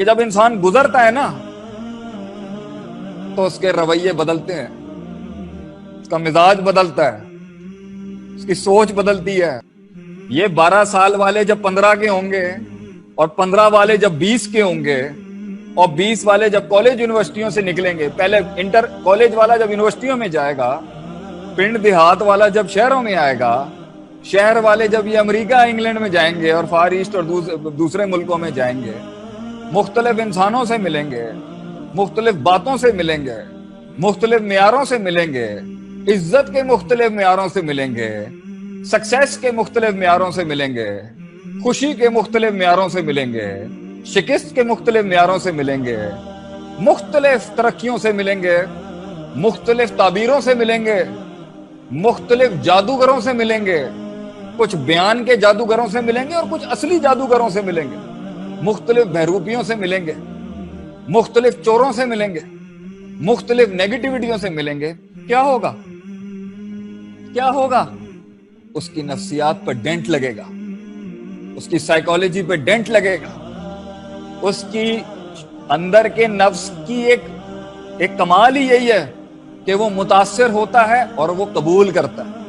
کہ جب انسان گزرتا ہے نا تو اس کے رویے بدلتے ہیں، اس کا مزاج بدلتا ہے، اس کی سوچ بدلتی ہے۔ یہ 12 سال والے جب 15 کے ہوں گے، اور 15 والے جب 20 کے ہوں گے، اور 20 والے جب کالج یونیورسٹیوں سے نکلیں گے، پہلے انٹر کالج والا جب یونیورسٹیوں میں جائے گا، پنڈ دیہات والا جب شہروں میں آئے گا، شہر والے جب یہ امریکہ انگلینڈ میں جائیں گے اور فار ایسٹ اور دوسرے ملکوں میں جائیں گے، مختلف انسانوں سے ملیں گے، مختلف باتوں سے ملیں گے، مختلف معیاروں سے ملیں گے، عزت کے مختلف معیاروں سے ملیں گے، سکسیس کے مختلف معیاروں سے ملیں گے، خوشی کے مختلف معیاروں سے ملیں گے، شکست کے مختلف معیاروں سے ملیں گے، مختلف ترقیوں سے ملیں گے، مختلف تعبیروں سے ملیں گے، مختلف جادوگروں سے ملیں گے، کچھ بیان کے جادوگروں سے ملیں گے اور کچھ اصلی جادوگروں سے ملیں گے، مختلف بہروپیوں سے ملیں گے، مختلف چوروں سے ملیں گے، مختلف نیگیٹیوٹیوں سے ملیں گے۔ کیا ہوگا؟ کیا ہوگا؟ اس کی نفسیات پر ڈینٹ لگے گا، اس کی سائیکالوجی پہ ڈینٹ لگے گا، اس کی اندر کے نفس کی ایک کمال ہی یہی ہے کہ وہ متاثر ہوتا ہے اور وہ قبول کرتا ہے۔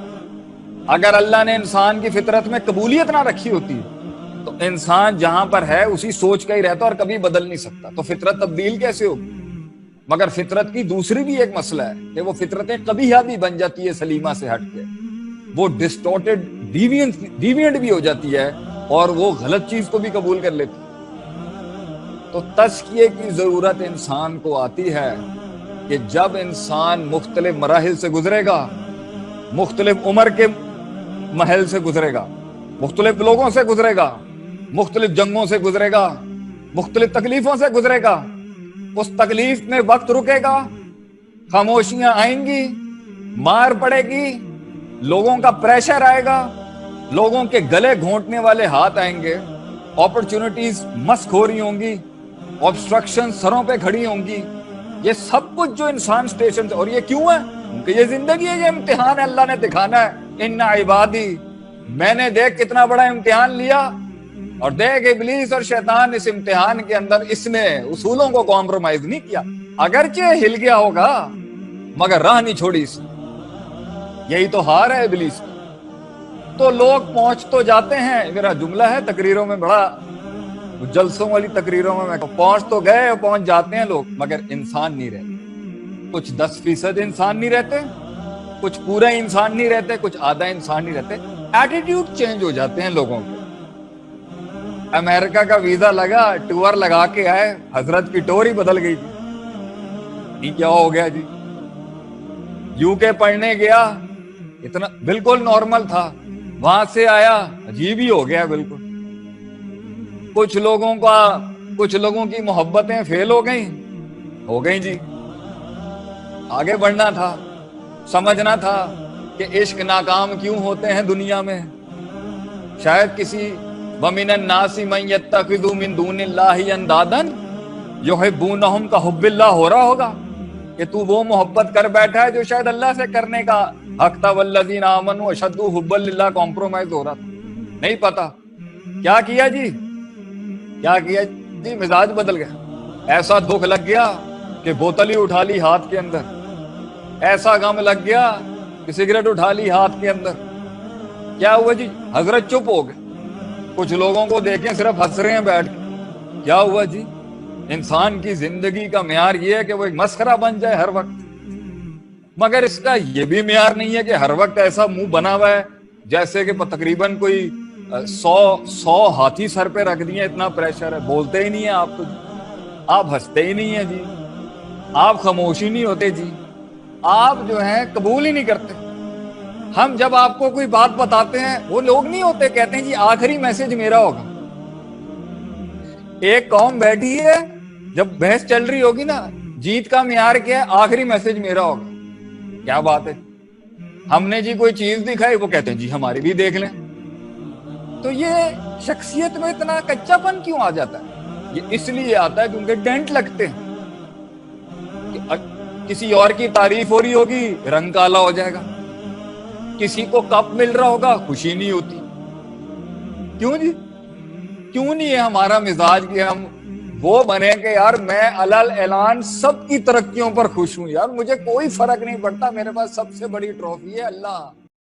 اگر اللہ نے انسان کی فطرت میں قبولیت نہ رکھی ہوتی تو انسان جہاں پر ہے اسی سوچ کا ہی رہتا اور کبھی بدل نہیں سکتا، تو فطرت تبدیل کیسے ہوگی؟ مگر فطرت کی دوسری بھی ایک مسئلہ ہے کہ وہ فطرتیں قبیحہ بھی بن جاتی ہے، سلیمہ سے ہٹ کے وہ ڈسٹورٹڈ ڈیوینٹ بھی ہو جاتی ہے اور وہ غلط چیز کو بھی قبول کر لیتی ہے۔ تو تزکیے کی ضرورت انسان کو آتی ہے کہ جب انسان مختلف مراحل سے گزرے گا، مختلف عمر کے محل سے گزرے گا، مختلف لوگوں سے گزرے گا، مختلف جنگوں سے گزرے گا، مختلف تکلیفوں سے گزرے گا، اس تکلیف میں وقت رکے گا، خاموشیاں آئیں گی، مار پڑے گی، لوگوں کا پریشر آئے گا، لوگوں کے گلے گھونٹنے والے ہاتھ آئیں گے، اپرچونٹیز مسک ہو رہی ہوں گی، آبسٹرکشن سروں پہ کھڑی ہوں گی، یہ سب کچھ جو انسان سٹیشن سے، اور یہ کیوں ہے؟ کیونکہ یہ زندگی ہے، یہ امتحان ہے، اللہ نے دکھانا ہے ان عبادی، میں نے دیکھ کتنا بڑا امتحان لیا، اور دیکھ ابلیس اور شیطان اس امتحان کے اندر اس نے اصولوں کو کمپرومائز نہیں کیا، اگرچہ ہل گیا ہوگا مگر راہ نہیں چھوڑی اس نے۔ یہی تو ہار ہے ابلیس کی۔ تو لوگ پہنچ تو جاتے ہیں، میرا جملہ ہے تقریروں میں، بڑا جلسوں والی تقریروں میں پہنچ تو گئے، پہنچ جاتے ہیں لوگ، مگر انسان نہیں رہتے۔ کچھ 10% انسان نہیں رہتے، کچھ پورا انسان نہیں رہتے، کچھ آدھا انسان نہیں رہتے، ایٹیٹیوڈ چینج ہو جاتے ہیں لوگوں کے۔ امریکہ کا ویزا لگا، ٹور لگا کے آئے، حضرت کی ٹور ہی بدل گئی تھی، نہیں کیا ہو گیا جی؟ یو کے پڑھنے گیا، اتنا بالکل نارمل تھا، وہاں سے آیا عجیب ہی ہو گیا بالکل۔ کچھ لوگوں کی محبتیں فیل ہو گئیں جی۔ آگے بڑھنا تھا، سمجھنا تھا کہ عشق ناکام کیوں ہوتے ہیں دنیا میں۔ شاید کسی وَمِنَ النَّاسِ مَن يَتَّخِذُ مِن دُونِ اللَّهِ أَندَادًا يُحِبُّونَهُمْ كَحُبِّ اللَّهِ ہو رہا ہوگا کہ تو وہ محبت کر بیٹھا ہے جو شاید اللہ سے کرنے کا حق تھا، وَالَّذِينَ آمَنُوا أَشَدُّ حُبًّا لِلَّهِ کمپرومائز ہو رہا تھا، نہیں پتا کیا کیا جی، کیا کیا جی، مزاج بدل گیا، ایسا دکھ لگ گیا کہ بوتل ہی اٹھا لی ہاتھ کے اندر، ایسا غم لگ گیا کہ سگریٹ اٹھا لی ہاتھ کے اندر۔ کیا ہوا جی؟ حضرت چپ ہو گئے، کچھ لوگوں کو دیکھیں صرف ہنس رہے ہیں بیٹھ کے۔ کیا ہوا جی؟ انسان کی زندگی کا معیار یہ ہے کہ وہ ایک مسخرہ بن جائے ہر وقت، مگر اس کا یہ بھی معیار نہیں ہے کہ ہر وقت ایسا منہ بنا ہوا ہے جیسے کہ تقریباً کوئی 100 ہاتھی سر پہ رکھ دیے، اتنا پریشر ہے، بولتے ہی نہیں ہیں آپ تو جی، آپ ہنستے ہی نہیں ہیں جی، آپ خاموش ہی نہیں ہوتے جی، آپ جو ہیں قبول ہی نہیں کرتے۔ ہم جب آپ کو کوئی بات بتاتے ہیں، وہ لوگ نہیں ہوتے کہتے ہیں جی آخری میسج میرا ہوگا۔ ایک قوم بیٹھی ہے، جب بحث چل رہی ہوگی نا، جیت کا معیار کیا ہے؟ آخری میسج میرا ہوگا۔ کیا بات ہے؟ ہم نے جی کوئی چیز دکھائی، وہ کہتے ہیں جی ہماری بھی دیکھ لیں۔ تو یہ شخصیت میں اتنا کچا پن کیوں آ جاتا ہے؟ یہ اس لیے آتا ہے کیونکہ ڈینٹ لگتے ہیں۔ کسی اور کی تعریف ہو رہی ہوگی، رنگ کالا ہو جائے گا، کسی کو کپ مل رہا ہوگا، خوشی نہیں ہوتی۔ کیوں جی؟ کیوں نہیں ہے ہمارا مزاج کہ ہم وہ بنے کہ یار میں علل اعلان سب کی ترقیوں پر خوش ہوں، یار مجھے کوئی فرق نہیں پڑتا، میرے پاس سب سے بڑی ٹرافی ہے اللہ